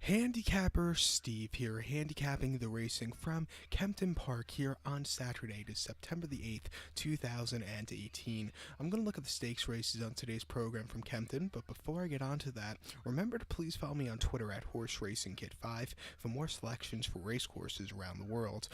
Handicapper Steve here, handicapping the racing from Kempton Park here on Saturday to September the 8th, 2018. I'm going to look at the stakes races on today's program from Kempton, but before I get on to that, remember to please follow me on Twitter at Horse Racing Kit 5 for more selections for race courses around the world.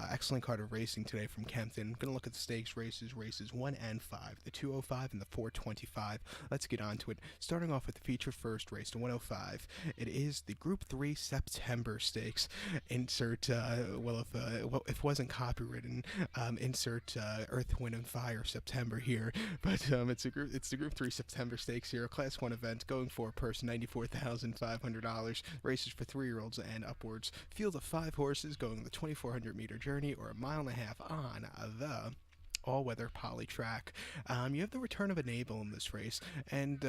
Excellent card of racing today from Kempton. Going to look at the stakes races 1 and 5, the 205 and the 425. Let's get on to it. Starting off with the feature first race, the 105. It is the Group 3 September Stakes. Insert, if it wasn't copywritten, insert Earth, Wind, and Fire September here. But it's the Group 3 September Stakes here, a Class 1 event going for a purse $94,500. Races for 3-year-olds and upwards. Field of 5 horses going the 2,400 meter journey or a mile and a half on the all-weather poly track. You have the return of Enable in this race, and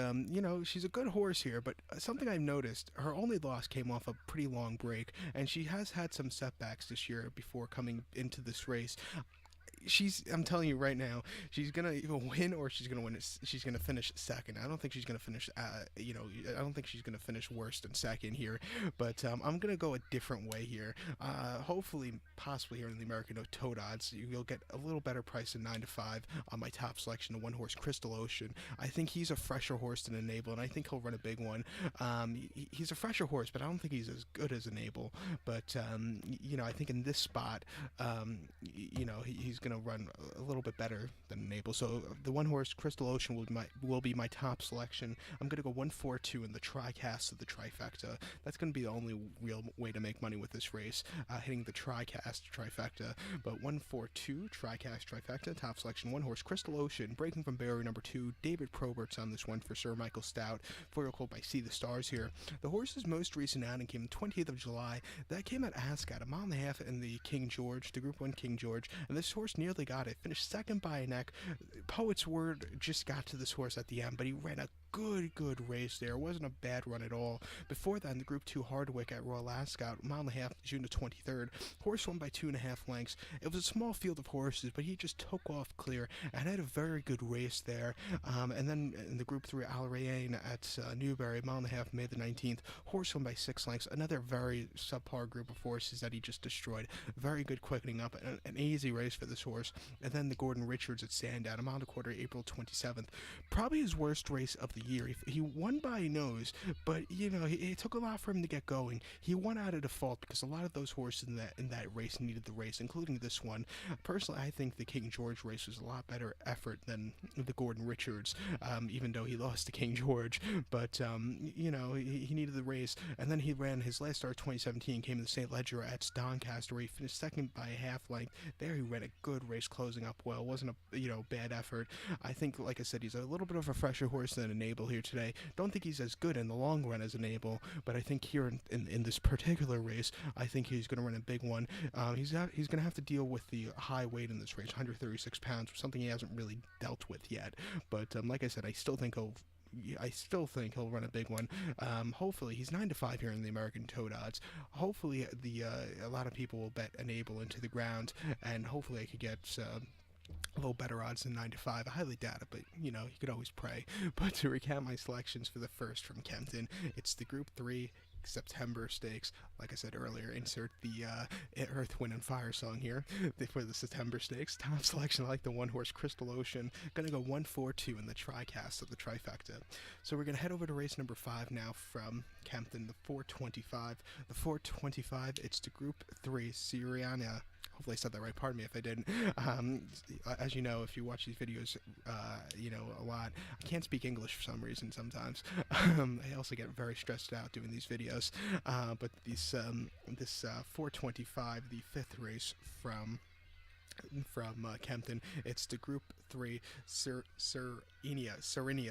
she's a good horse here, but something I've noticed, her only loss came off a pretty long break, and she has had some setbacks this year before coming into this race. I'm telling you right now, she's gonna either win or she's gonna win. She's gonna finish second. I don't think she's gonna finish. I don't think she's gonna finish worse than second here. But I'm gonna go a different way here. Hopefully, possibly here in the American Toad odds, you'll get a little better price than 9 to 5 on my top selection, the 1-horse Crystal Ocean. I think he's a fresher horse than Enable, and I think he'll run a big one. He's a fresher horse, but I don't think he's as good as Enable. But I think in this spot, he's gonna run a little bit better than Enable. So the 1-horse Crystal Ocean will be my top selection. I'm gonna go 1-4-2 in the TriCast of the trifecta. That's gonna be the only real way to make money with this race, hitting the TriCast trifecta. But 1-4-2 TriCast trifecta, top selection, 1-horse Crystal Ocean, breaking from barrier number 2. David Probert's on this one for Sir Michael Stout. 4-year-old colt by See the Stars here. The horse's most recent outing came 20th of July. That came at Ascot, a mile and a half in the King George, the Group 1 King George, and this horse nearly got it. Finished second by a neck. Poet's Word just got to this horse at the end, but he ran a good race there. It wasn't a bad run at all. Before that, in the Group 2 Hardwick at Royal Ascot, mile and a half, June the 23rd. Horse won by 2.5 lengths. It was a small field of horses, but he just took off clear and had a very good race there. And then in the Group 3 Al Rayane at Newbury, mile and a half, May the 19th. Horse won by 6 lengths. Another very subpar group of horses that he just destroyed. Very good quickening up. An easy race for this horse. And then the Gordon Richards at Sandown, a mile and a quarter, April 27th. Probably his worst race of the year. He won by nose, but it took a lot for him to get going. He won out of default because a lot of those horses in that race needed the race, including this one. Personally, I think the King George race was a lot better effort than the Gordon Richards, even though he lost to King George. But he needed the race, and then he ran his last start 2017, came in the St. Ledger at Doncaster, where he finished second by a half length. There he ran a good race, closing up well. Wasn't a bad effort. I think, like I said, he's a little bit of a fresher horse than Enable here today. Don't think he's as good in the long run as Enable, but I think here in this particular race, I think he's going to run a big one. He's going to have to deal with the high weight in this race, 136 pounds, something he hasn't really dealt with yet. But like I said, I still think he'll run a big one. Hopefully, he's 9 to 5 here in the American Toad odds. Hopefully, a lot of people will bet Enable into the ground, and hopefully, I could get a little better odds than 9 to 5. I highly doubt it, but you could always pray. But to recap my selections for the first from Kempton, it's the Group 3 September Stakes. Like I said earlier, insert the Earth, Wind, and Fire song here for the September Stakes. Top selection, I like the 1-horse Crystal Ocean. Gonna go 1-4-2 in the TriCast of the trifecta. So we're gonna head over to race number 5 now from Kempton, the 425. The 425, it's the Group 3 Siriana. Hopefully I said that right. Pardon me if I didn't. As you know, if you watch these videos, a lot, I can't speak English for some reason sometimes. I also get very stressed out doing these videos. But this 425, the 5th race from Kempton, it's the Group 3 Serenia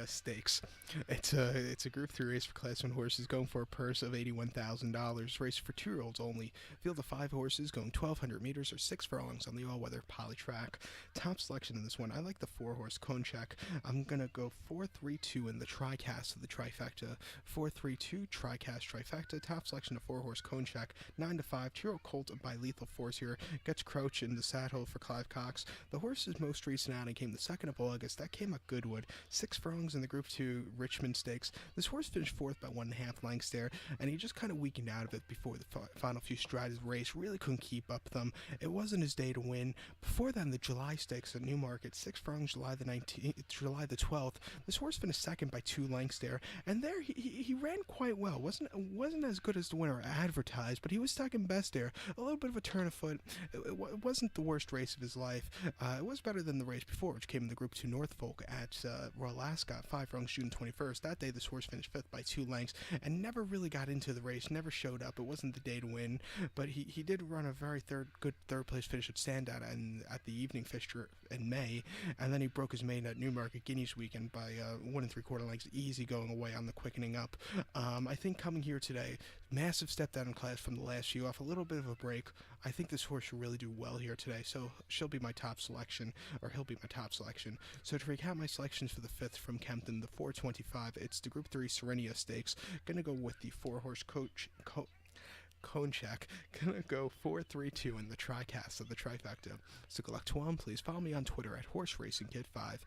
Stakes. It's a Group 3 race for Class 1 horses going for a purse of $81,000. Race for 2-year-olds only. Field of 5 horses going 1,200 meters or 6 furlongs on the all-weather poly track. Top selection in this one, I like the 4-horse Konchak. I'm gonna go 4-3-2 in the TriCast of the trifecta. 4-3-2 TriCast trifecta. Top selection of 4-horse Konchak. 9 to 5. 2-year-old colt by Lethal Force here. Gets Crouch in the saddle for for Clive Cox. The horse's most recent outing came the 2nd of August. That came at Goodwood. 6 furlongs in the Group 2 Richmond Stakes. This horse finished 4th by 1.5 lengths there, and he just kind of weakened out of it before the final few strides of the race. Really couldn't keep up with them. It wasn't his day to win. Before then, the July Stakes at Newmarket, 6 furlongs, July the 12th. This horse finished 2nd by 2 lengths there, and there he ran quite well. Wasn't as good as the winner advertised, but he was 2nd best there. A little bit of a turn of foot. It wasn't the worst race of his life. It was better than the race before, which came in the Group 2 Norfolk at Royal Ascot, 5 furlongs, June 21st. That day, this horse finished 5th by 2 lengths and never really got into the race, never showed up. It wasn't the day to win, but he did run a very good third place finish at Sandown and at the evening fixture in May, and then he broke his maiden at Newmarket Guineas weekend by 1 3/4 lengths, easy going away on the quickening up. I think coming here today, massive step down in class from the last few, off a little bit of a break. I think this horse should really do well here today, so she'll be my top selection, or he'll be my top selection. So to recap my selections for the 5th from Kempton, the 425, it's the Group 3 Serenia Stakes. Gonna go with the 4-horse Konchak. Gonna go 4-3-2 in the tricast of the trifecta. So collect one, please follow me on Twitter at HorseRacingKid5.